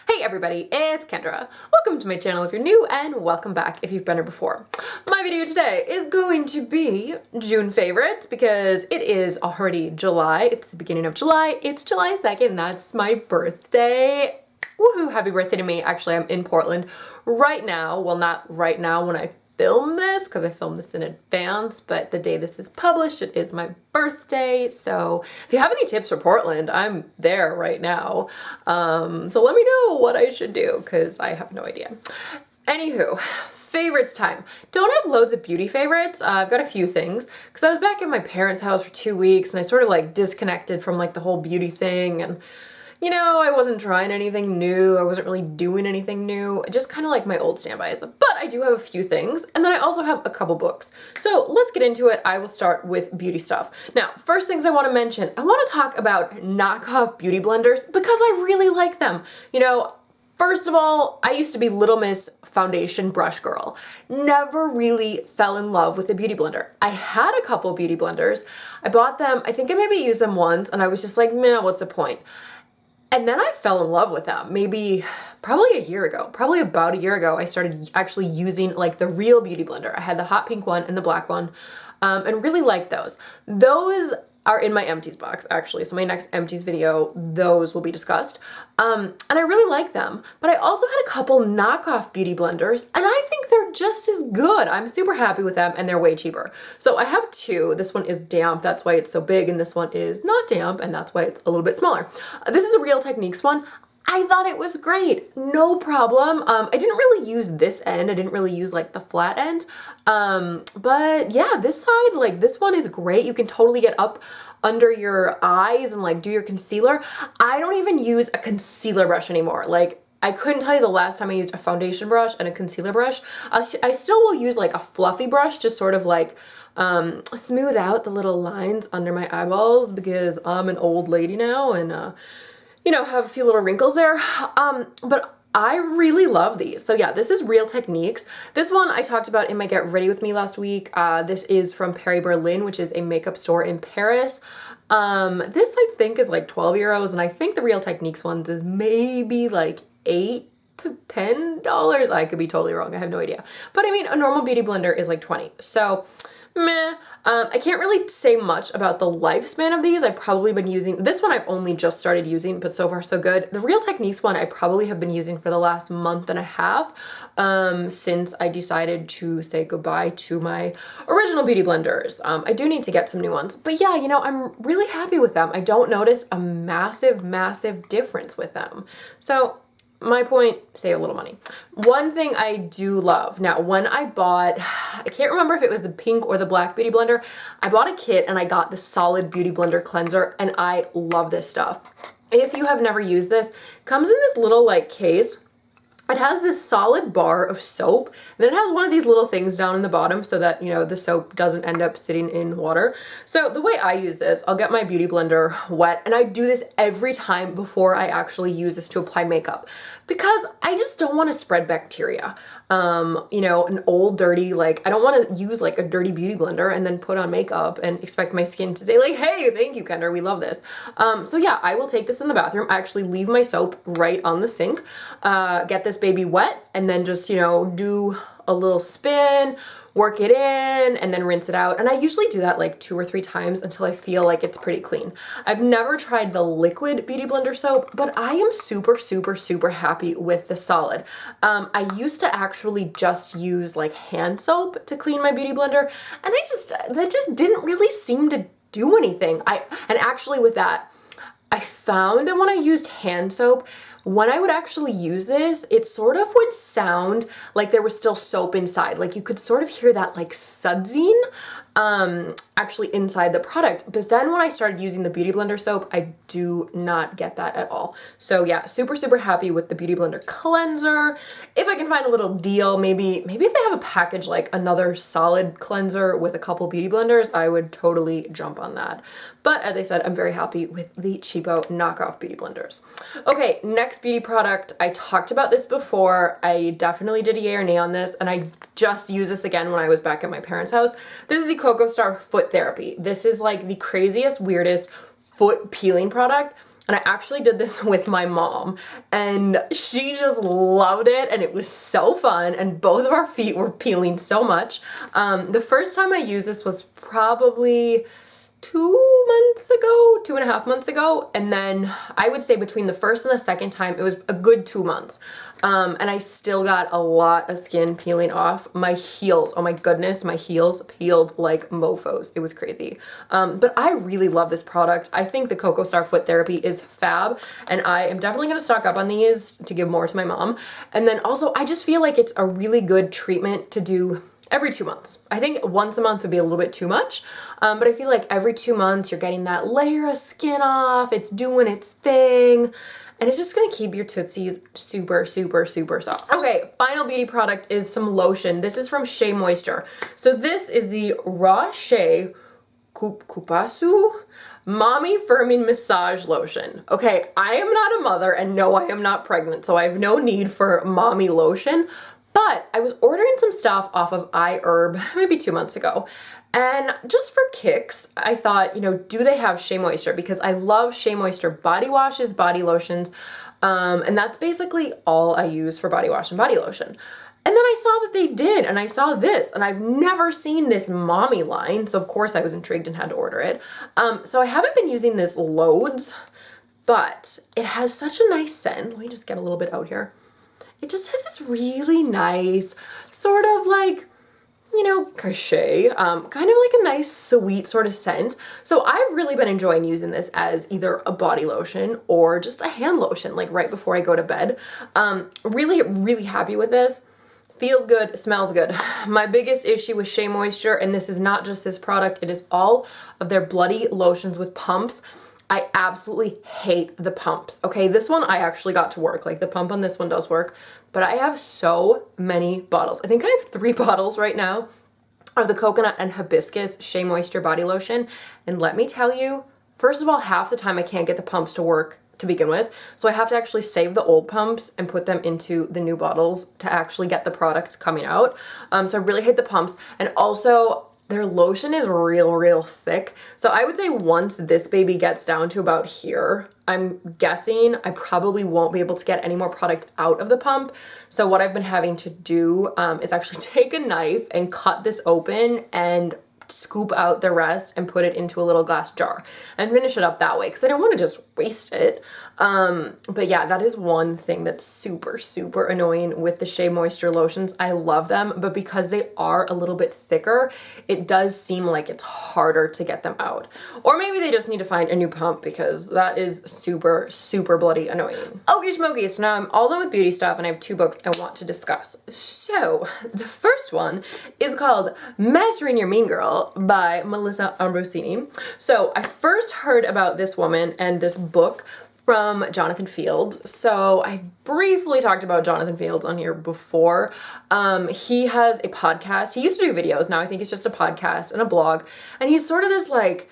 Hey everybody, it's Kendra. Welcome to my channel if you're new and welcome back if you've been here before. My video today is going to be June favorites because it is already July. It's the beginning of July. It's July 2nd. That's my birthday. Woohoo, happy birthday to me. Actually, I'm in Portland right now. Well, not right now when I film this because I filmed this in advance, but the day this is published, it is my birthday. So if you have any tips for Portland, I'm there right now. So let me know what I should do because I have no idea. Anywho, favorites time. Don't have loads of beauty favorites. I've got a few things because I was back at my parents' house for 2 weeks and I sort of like disconnected from like the whole beauty thing, and you know, I wasn't trying anything new. I wasn't really doing anything new. Just kind of like my old standbys. But I do have a few things. And then I also have a couple books. So let's get into it. I will start with beauty stuff. Now, first things I want to mention, I want to talk about knockoff beauty blenders because I really like them. You know, first of all, I used to be Little Miss foundation brush girl. Never really fell in love with a beauty blender. I had a couple beauty blenders. I bought them. I think I maybe used them once and I was just like, meh, what's the point? And then I fell in love with them probably a year ago, probably about a year ago, I started actually using like the real beauty blender. I had the hot pink one and the black one, and really liked those. Those are in my empties box actually. So my next empties video, those will be discussed. And I really like them, but I also had a couple knockoff beauty blenders and I think they're just as good. I'm super happy with them and they're way cheaper. So I have two. This one is damp, that's why it's so big, and this one is not damp and that's why it's a little bit smaller. This is a Real Techniques one. I thought it was great, no problem. I didn't really use this end. I didn't really use like the flat end. But yeah, this side, like this one is great. You can totally get up under your eyes and like do your concealer. I don't even use a concealer brush anymore. Like I couldn't tell you the last time I used a foundation brush and a concealer brush. I still will use like a fluffy brush to sort of like smooth out the little lines under my eyeballs because I'm an old lady now and you know, have a few little wrinkles there. But I really love these. So yeah, this is Real Techniques. This one I talked about in my Get Ready With Me last week. This is from Paris Berlin, which is a makeup store in Paris. This I think is like 12 euros, and I think the Real Techniques ones is maybe like $8 to $10. I could be totally wrong. I have no idea. But I mean, a normal beauty blender is like 20. So meh. I can't really say much about the lifespan of these. I've probably been using, this one I've only just started using, but so far so good. The Real Techniques one I probably have been using for the last month and a half, since I decided to say goodbye to my original beauty blenders. I do need to get some new ones, but yeah, you know, I'm really happy with them. I don't notice a massive difference with them. So my point, save a little money. One thing I do love, now when I bought, I can't remember if it was the pink or the black beauty blender, I bought a kit and I got the Solid Beauty Blender Cleanser and I love this stuff. If you have never used this, it comes in this little like case. It has this solid bar of soap, and then it has one of these little things down in the bottom so that, you know, the soap doesn't end up sitting in water. So the way I use this, I'll get my beauty blender wet, and I do this every time before I actually use this to apply makeup because I just don't want to spread bacteria. You know, an old dirty, like I don't want to use like a dirty beauty blender and then put on makeup and expect my skin to say like, hey, thank you, Kendra, we love this. So yeah, I will take this in the bathroom. I actually leave my soap right on the sink, get this baby wet, and then just, you know, do a little spin, work it in, and then rinse it out. And I usually do that like 2 or 3 times until I feel like it's pretty clean. I've never tried the liquid beauty blender soap, but I am super happy with the solid. I used to actually just use like hand soap to clean my beauty blender, and that just didn't really seem to do anything. And actually with that, I found that when I used hand soap, when I would actually use this, it sort of would sound like there was still soap inside. Like you could sort of hear that like sudsing actually inside the product. But then when I started using the Beauty Blender soap, I do not get that at all. So yeah, super happy with the Beauty Blender cleanser. If I can find a little deal, maybe if they have a package like another solid cleanser with a couple beauty blenders, I would totally jump on that. But as I said, I'm very happy with the cheapo knockoff beauty blenders. Okay, next beauty product. I talked about this before. I definitely did a yay or nay on this, and I just used this again when I was back at my parents' house. This is the Coco Star Foot Therapy. This is like the craziest, weirdest foot peeling product. And I actually did this with my mom, and she just loved it, and it was so fun, and both of our feet were peeling so much. The first time I used this was probably 2.5 months ago, and then I would say between the first and the second time it was a good 2 months, and I still got a lot of skin peeling off. My heels, oh my goodness, my heels peeled like mofos. It was crazy. But I really love this product. I think the Coco Star Foot Therapy is fab, and I am definitely going to stock up on these to give more to my mom. And then also I just feel like it's a really good treatment to do every 2 months. I think once a month would be a little bit too much, but I feel like every 2 months you're getting that layer of skin off, it's doing its thing, and it's just gonna keep your tootsies super, super, super soft. Okay, final beauty product is some lotion. This is from Shea Moisture. So this is the Raw Shea Kupasu Mommy Firming Massage Lotion. Okay, I am not a mother, and no, I am not pregnant, so I have no need for mommy lotion. But I was ordering some stuff off of iHerb maybe 2 months ago. And just for kicks, I thought, do they have Shea Moisture? Because I love Shea Moisture body washes, body lotions. And that's basically all I use for body wash and body lotion. And then I saw that they did, and I saw this, and I've never seen this mommy line. So of course I was intrigued and had to order it. So I haven't been using this loads, but it has such a nice scent. Let me just get a little bit out here. It just has this really nice, sort of like, cachet, kind of like a nice sweet sort of scent. So I've really been enjoying using this as either a body lotion or just a hand lotion, like right before I go to bed. Really, really happy with this. Feels good, smells good. My biggest issue with Shea Moisture, and this is not just this product, it is all of their bloody lotions with pumps. I absolutely hate the pumps. Okay, this one I actually got to work. Like the pump on this one does work, but I have so many bottles. I think I have 3 bottles right now of the coconut and hibiscus Shea Moisture body lotion. And let me tell you, first of all, half the time I can't get the pumps to work to begin with. So I have to actually save the old pumps and put them into the new bottles to actually get the product coming out. So I really hate the pumps. And also, their lotion is real thick. So I would say once this baby gets down to about here, I'm guessing I probably won't be able to get any more product out of the pump. So what I've been having to do is actually take a knife and cut this open and scoop out the rest and put it into a little glass jar and finish it up that way because I don't want to just waste it. But yeah, that is one thing that's super, super annoying with the Shea Moisture lotions. I love them, but because they are a little bit thicker, it does seem like it's harder to get them out. Or maybe they just need to find a new pump because that is super, super bloody annoying. Okay, schmoky, so now I'm all done with beauty stuff and I have 2 books I want to discuss. So the first one is called Mastering Your Mean Girl by Melissa Ambrosini. So I first heard about this woman and this book from Jonathan Fields. So I briefly talked about Jonathan Fields on here before. He has a podcast. He used to do videos. Now I think it's just a podcast and a blog. And he's sort of this like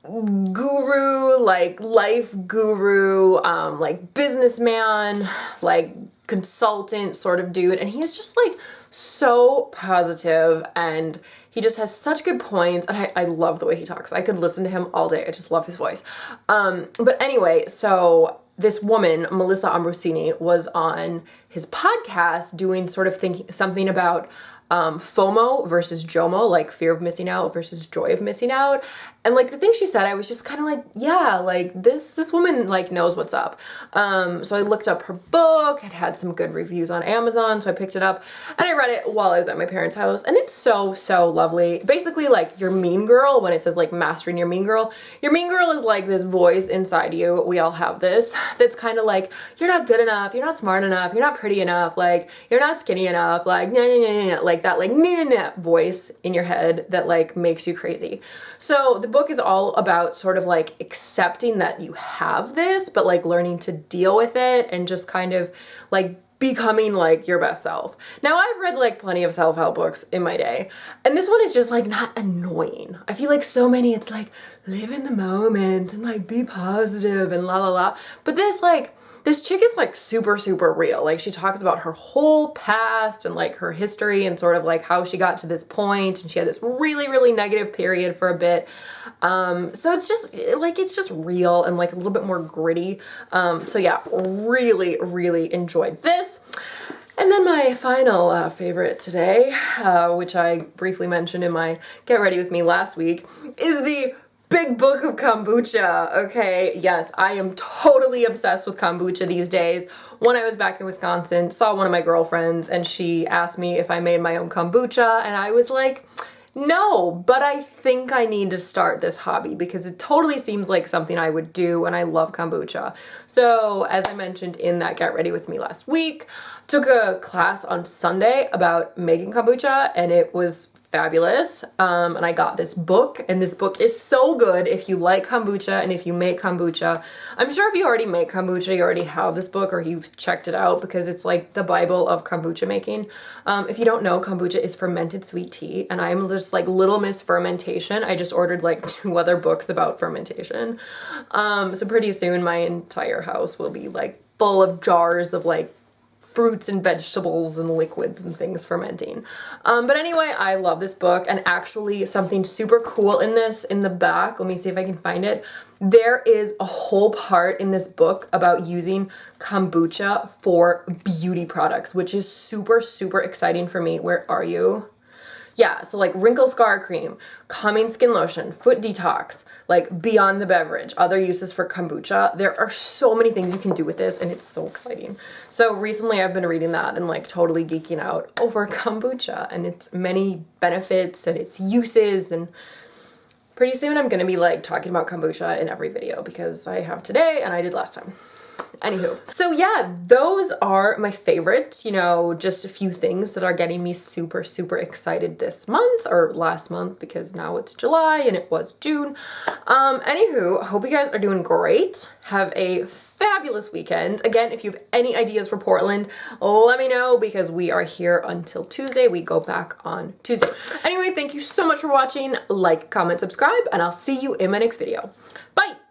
guru, like life guru, like businessman, like consultant sort of dude. And he's just like so positive and he just has such good points, and I love the way he talks. I could listen to him all day. I just love his voice. But anyway, so this woman, Melissa Ambrosini, was on his podcast doing sort of something about FOMO versus JOMO, like fear of missing out versus joy of missing out. And like the thing she said, I was just kind of like, yeah, like this woman like knows what's up. So I looked up her book. It had some good reviews on Amazon, so I picked it up and I read it while I was at my parents' house, and it's so, so lovely. Basically, like your mean girl, when it says like mastering your mean girl is like this voice inside you. We all have this. That's kind of like, you're not good enough, you're not smart enough, you're not pretty enough, like you're not skinny enough, like like that like voice in your head that like makes you crazy. So the book is all about sort of like accepting that you have this, but like learning to deal with it and just kind of like becoming like your best self. Now I've read like plenty of self-help books in my day, and this one is just like not annoying. I feel like so many it's like live in the moment and like be positive and la la la. But this chick is like super, super real. Like she talks about her whole past and like her history and sort of like how she got to this point, and she had this really, really negative period for a bit. So it's just real and like a little bit more gritty. So yeah, really, really enjoyed this. And then my final favorite today, which I briefly mentioned in my Get Ready With Me last week, is the Big Book of Kombucha. Okay, yes, I am totally obsessed with kombucha these days. When I was back in Wisconsin, saw one of my girlfriends and she asked me if I made my own kombucha, and I was like, no, but I think I need to start this hobby because it totally seems like something I would do, and I love kombucha. So as I mentioned in that Get Ready With Me last week, took a class on Sunday about making kombucha, and it was fabulous. And I got this book, and this book is so good if you like kombucha and if you make kombucha. I'm sure if you already make kombucha, you already have this book or you've checked it out because it's like the Bible of kombucha making. If you don't know, kombucha is fermented sweet tea, and I'm just like Little Miss Fermentation. I just ordered like 2 other books about fermentation. So pretty soon my entire house will be like full of jars of like fruits and vegetables and liquids and things fermenting. But anyway, I love this book, and actually something super cool in this, in the back, let me see if I can find it. There is a whole part in this book about using kombucha for beauty products, which is super, super exciting for me. Where are you? Yeah, so like wrinkle scar cream, calming skin lotion, foot detox, like beyond the beverage, other uses for kombucha. There are so many things you can do with this, and it's so exciting. So recently I've been reading that and like totally geeking out over kombucha and its many benefits and its uses, and pretty soon I'm gonna be like talking about kombucha in every video because I have today and I did last time. Anywho, so yeah, those are my favorites, just a few things that are getting me super, super excited this month, or last month, because now it's July and it was June. Anywho, hope you guys are doing great. Have a fabulous weekend. Again, if you have any ideas for Portland, let me know because we are here until Tuesday. We go back on Tuesday. Anyway, thank you so much for watching. Like, comment, subscribe, and I'll see you in my next video. Bye!